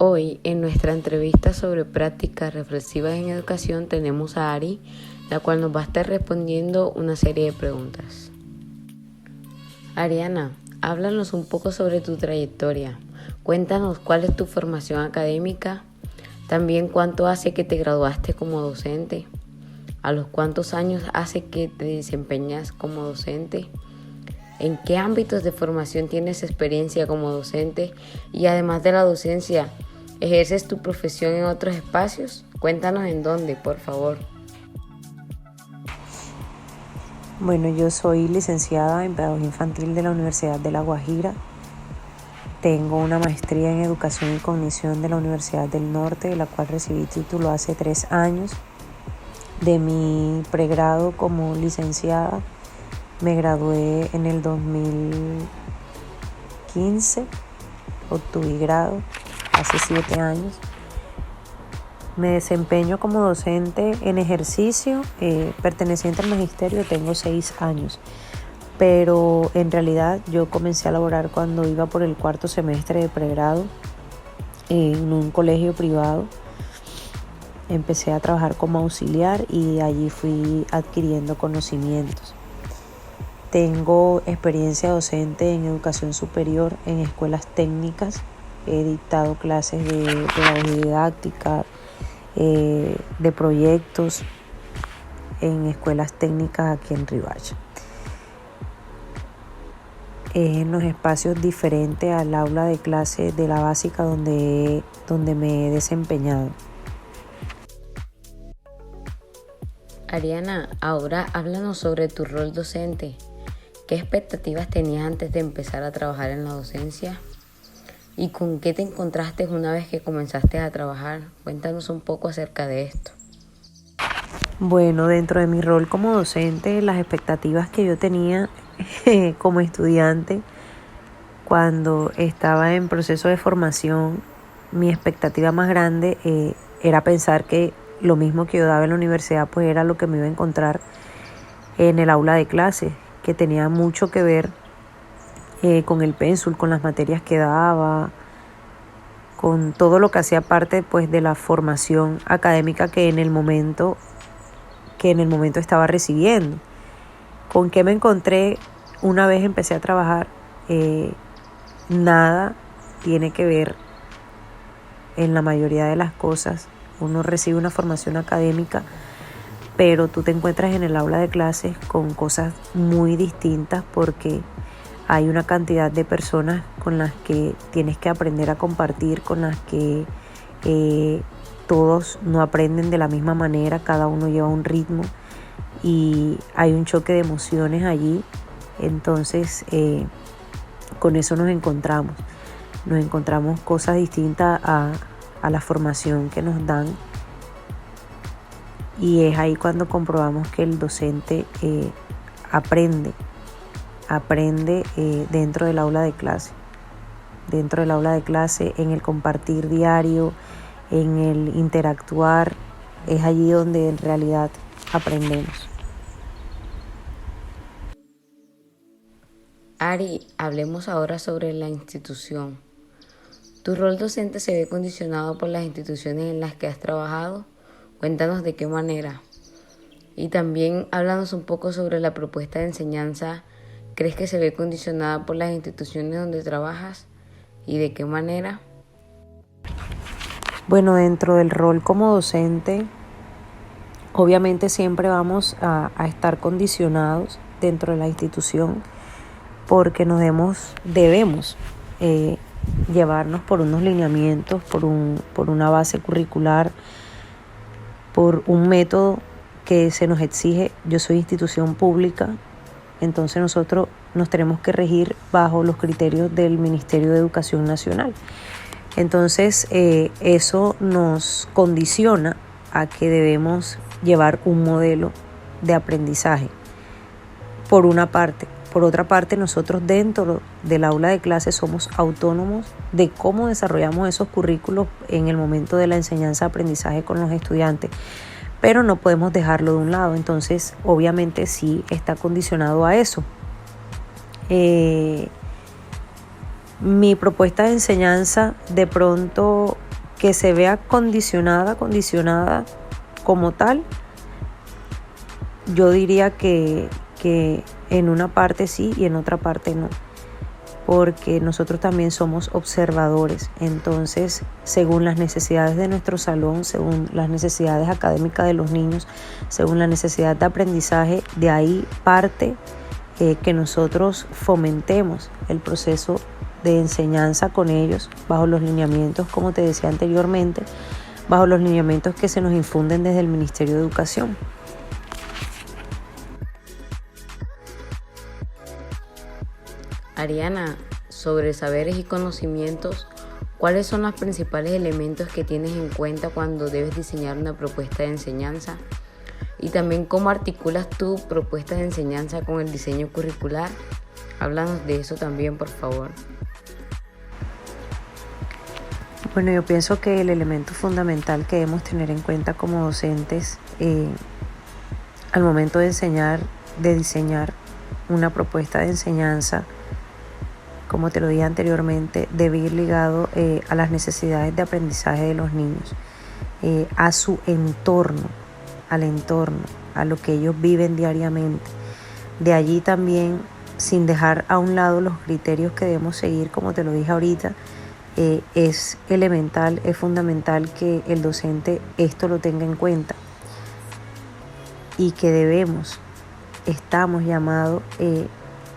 Hoy, en nuestra entrevista sobre prácticas reflexivas en educación, tenemos a Ari, la cual nos va a estar respondiendo una serie de preguntas. Ariana, háblanos un poco sobre tu trayectoria. Cuéntanos cuál es tu formación académica, también cuánto hace que te graduaste como docente, a los cuántos años hace que te desempeñas como docente, en qué ámbitos de formación tienes experiencia como docente y además de la docencia, ¿ejerces tu profesión en otros espacios? Cuéntanos en dónde, por favor. Bueno, yo soy licenciada en Pedagogía Infantil de la Universidad de La Guajira. Tengo una maestría en Educación y Cognición de la Universidad del Norte, de la cual recibí título hace 3 años. De mi pregrado como licenciada me gradué en el 2015, obtuve grado hace 7 años. Me desempeño como docente en ejercicio, perteneciente al magisterio, tengo 6 años. Pero en realidad yo comencé a laborar cuando iba por el 4º semestre de pregrado en un colegio privado. Empecé a trabajar como auxiliar y allí fui adquiriendo conocimientos. Tengo experiencia docente en educación superior en escuelas técnicas. He dictado clases de pedagogía didáctica, de proyectos en escuelas técnicas aquí en Riohacha. En los espacios diferentes al aula de clase de la básica donde me he desempeñado. Ariana, ahora háblanos sobre tu rol docente. ¿Qué expectativas tenías antes de empezar a trabajar en la docencia? ¿Y con qué te encontraste una vez que comenzaste a trabajar? Cuéntanos un poco acerca de esto. Bueno, dentro de mi rol como docente, las expectativas que yo tenía como estudiante cuando estaba en proceso de formación, mi expectativa más grande era pensar que lo mismo que yo daba en la universidad pues era lo que me iba a encontrar en el aula de clase, que tenía mucho que ver con el pénsul, con las materias que daba, con todo lo que hacía parte pues de la formación académica que en el momento estaba recibiendo. ¿Con qué me encontré una vez empecé a trabajar? Nada tiene que ver en la mayoría de las cosas. Uno recibe una formación académica, pero tú te encuentras en el aula de clases con cosas muy distintas porque hay una cantidad de personas con las que tienes que aprender a compartir, con las que todos no aprenden de la misma manera, cada uno lleva un ritmo y hay un choque de emociones allí. Entonces con eso nos encontramos cosas distintas a la formación que nos dan, y es ahí cuando comprobamos que el docente aprende dentro del aula de clase, en el compartir diario, en el interactuar, es allí donde en realidad aprendemos. Ari, hablemos ahora sobre la institución. ¿Tu rol docente se ve condicionado por las instituciones en las que has trabajado? Cuéntanos de qué manera. Y también háblanos un poco sobre la propuesta de enseñanza. ¿Crees que se ve condicionada por las instituciones donde trabajas? ¿Y de qué manera? Bueno, dentro del rol como docente, obviamente siempre vamos a estar condicionados dentro de la institución porque debemos llevarnos por unos lineamientos, por una base curricular, por un método que se nos exige. Yo soy institución pública, entonces nosotros nos tenemos que regir bajo los criterios del Ministerio de Educación Nacional. Entonces eso nos condiciona a que debemos llevar un modelo de aprendizaje, por una parte. Por otra parte, nosotros dentro del aula de clase somos autónomos de cómo desarrollamos esos currículos en el momento de la enseñanza-aprendizaje con los estudiantes, pero no podemos dejarlo de un lado. Entonces, obviamente sí está condicionado a eso. Mi propuesta de enseñanza de pronto que se vea condicionada como tal, yo diría que en una parte sí y en otra parte no, porque nosotros también somos observadores. Entonces, según las necesidades de nuestro salón, según las necesidades académicas de los niños, según la necesidad de aprendizaje, de ahí parte que nosotros fomentemos el proceso de enseñanza con ellos bajo los lineamientos, como te decía anteriormente, bajo los lineamientos que se nos infunden desde el Ministerio de Educación. Ariana, sobre saberes y conocimientos, ¿cuáles son los principales elementos que tienes en cuenta cuando debes diseñar una propuesta de enseñanza? Y también, ¿cómo articulas tu propuesta de enseñanza con el diseño curricular? Háblanos de eso también, por favor. Bueno, yo pienso que el elemento fundamental que debemos tener en cuenta como docentes al momento de diseñar una propuesta de enseñanza, como te lo dije anteriormente, debe ir ligado a las necesidades de aprendizaje de los niños, a su entorno, al entorno, a lo que ellos viven diariamente. De allí también, sin dejar a un lado los criterios que debemos seguir, como te lo dije ahorita, es elemental, es fundamental que el docente esto lo tenga en cuenta y que estamos llamados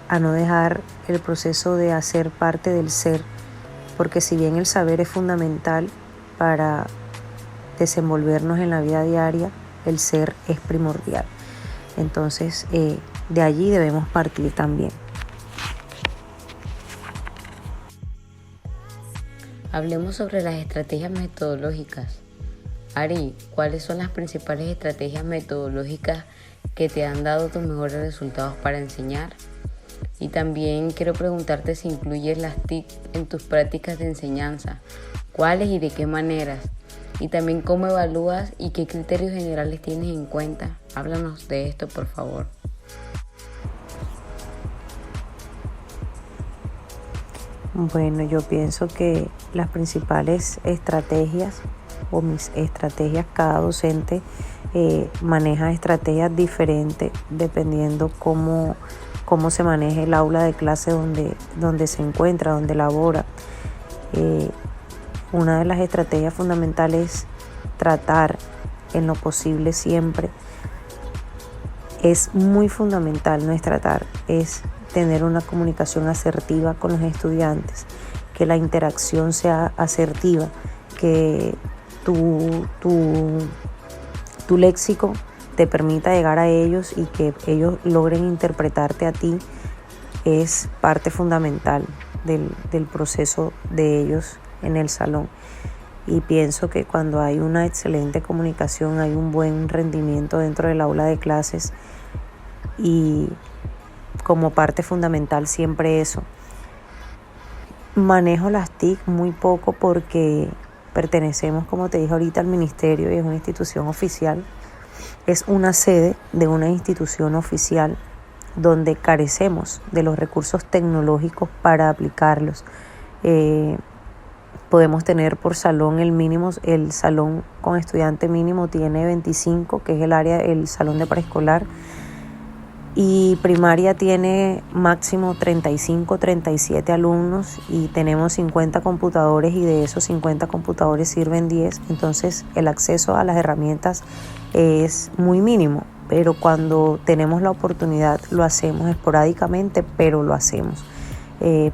a no dejar el proceso de hacer parte del ser, porque si bien el saber es fundamental para desenvolvernos en la vida diaria, el ser es primordial. Entonces, de allí debemos partir también. Hablemos sobre las estrategias metodológicas. Ari, ¿cuáles son las principales estrategias metodológicas que te han dado tus mejores resultados para enseñar? Y también quiero preguntarte si incluyes las TIC en tus prácticas de enseñanza. ¿Cuáles y de qué maneras? Y también cómo evalúas y qué criterios generales tienes en cuenta. Háblanos de esto, por favor. Bueno, yo pienso que las principales estrategias o mis estrategias, cada docente maneja estrategias diferentes dependiendo cómo se maneje el aula de clase donde se encuentra, donde labora. Una de las estrategias fundamentales es tratar en lo posible siempre. Es muy fundamental, no es tratar, es tener una comunicación asertiva con los estudiantes, que la interacción sea asertiva, que tu léxico te permita llegar a ellos y que ellos logren interpretarte a ti, es parte fundamental del proceso de ellos en el salón. Y pienso que cuando hay una excelente comunicación, hay un buen rendimiento dentro del aula de clases, y como parte fundamental siempre eso. Manejo las TIC muy poco porque pertenecemos, como te dije ahorita, al ministerio y es una institución oficial. Es una sede de una institución oficial donde carecemos de los recursos tecnológicos para aplicarlos. Podemos tener por salón el salón con estudiante mínimo tiene 25, que es el salón de preescolar, y primaria tiene máximo 35, 37 alumnos y tenemos 50 computadores y de esos 50 computadores sirven 10, entonces el acceso a las herramientas es muy mínimo, pero cuando tenemos la oportunidad lo hacemos esporádicamente, pero lo hacemos.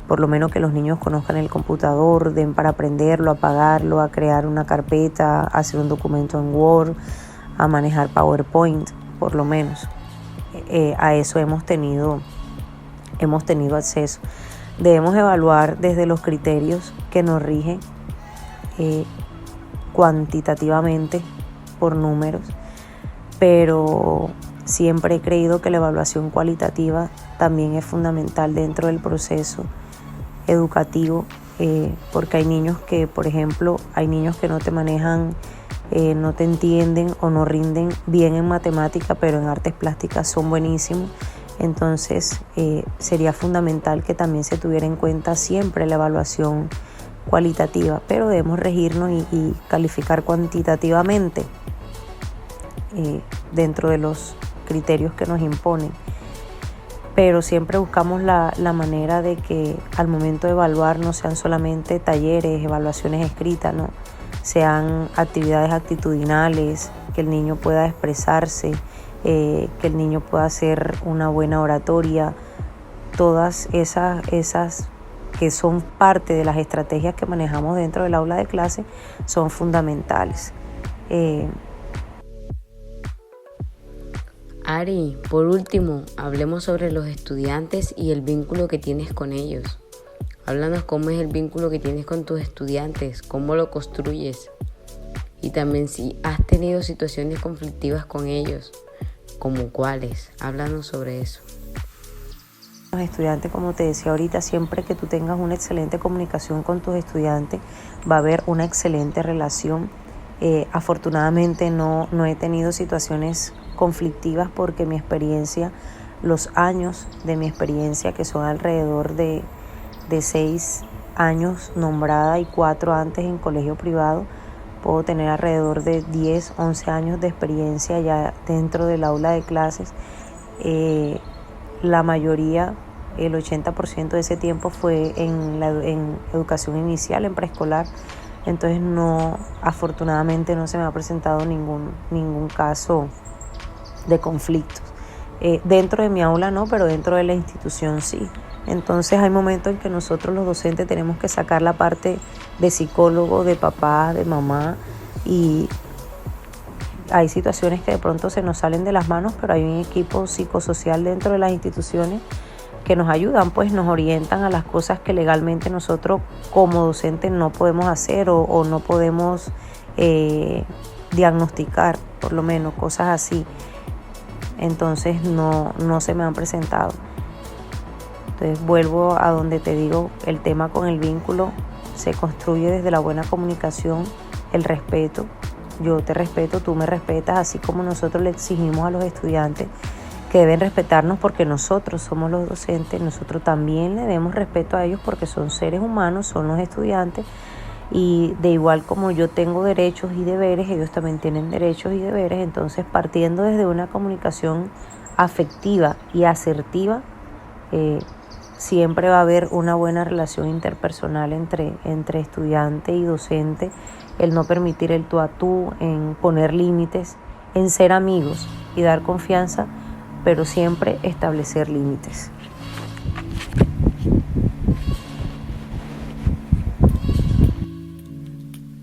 Por lo menos que los niños conozcan el computador, para aprenderlo, a apagarlo, a crear una carpeta, a hacer un documento en Word, a manejar PowerPoint, por lo menos. A eso hemos tenido acceso. Debemos evaluar desde los criterios que nos rigen cuantitativamente por números, pero siempre he creído que la evaluación cualitativa también es fundamental dentro del proceso educativo, porque hay niños que, por ejemplo, no te manejan, no te entienden o no rinden bien en matemática, pero en artes plásticas son buenísimos. Entonces sería fundamental que también se tuviera en cuenta siempre la evaluación cualitativa, pero debemos regirnos y calificar cuantitativamente dentro de los criterios que nos imponen. Pero siempre buscamos la manera de que al momento de evaluar no sean solamente talleres, evaluaciones escritas, ¿no? Sean actividades actitudinales, que el niño pueda expresarse, que el niño pueda hacer una buena oratoria. Todas esas que son parte de las estrategias que manejamos dentro del aula de clase son fundamentales. Ari, por último, hablemos sobre los estudiantes y el vínculo que tienes con ellos. Háblanos cómo es el vínculo que tienes con tus estudiantes, cómo lo construyes y también si has tenido situaciones conflictivas con ellos, ¿como cuáles? Háblanos sobre eso. Los estudiantes, como te decía ahorita, siempre que tú tengas una excelente comunicación con tus estudiantes, va a haber una excelente relación. Afortunadamente no he tenido situaciones conflictivas porque mi experiencia, los años de mi experiencia, que son alrededor de 6 años nombrada y 4 antes en colegio privado, puedo tener alrededor de 10, 11 años de experiencia ya dentro del aula de clases. La mayoría, el 80% de ese tiempo fue en educación inicial, en preescolar. Entonces afortunadamente no se me ha presentado ningún caso de conflictos. Dentro de mi aula no, pero dentro de la institución sí. Entonces hay momentos en que nosotros los docentes tenemos que sacar la parte de psicólogo, de papá, de mamá, y hay situaciones que de pronto se nos salen de las manos, pero hay un equipo psicosocial dentro de las instituciones que nos ayudan, pues nos orientan a las cosas que legalmente nosotros como docentes no podemos hacer o no podemos diagnosticar, por lo menos cosas así. Entonces no se me han presentado. Entonces vuelvo a donde te digo, el tema con el vínculo se construye desde la buena comunicación, el respeto. Yo te respeto, tú me respetas, así como nosotros le exigimos a los estudiantes que deben respetarnos porque nosotros somos los docentes, nosotros también le demos respeto a ellos porque son seres humanos, son los estudiantes, y de igual como yo tengo derechos y deberes, ellos también tienen derechos y deberes. Entonces, partiendo desde una comunicación afectiva y asertiva, siempre va a haber una buena relación interpersonal entre estudiante y docente, el no permitir el tú a tú, en poner límites, en ser amigos y dar confianza, pero siempre establecer límites.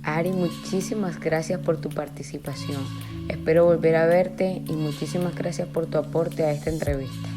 Ari, muchísimas gracias por tu participación. Espero volver a verte y muchísimas gracias por tu aporte a esta entrevista.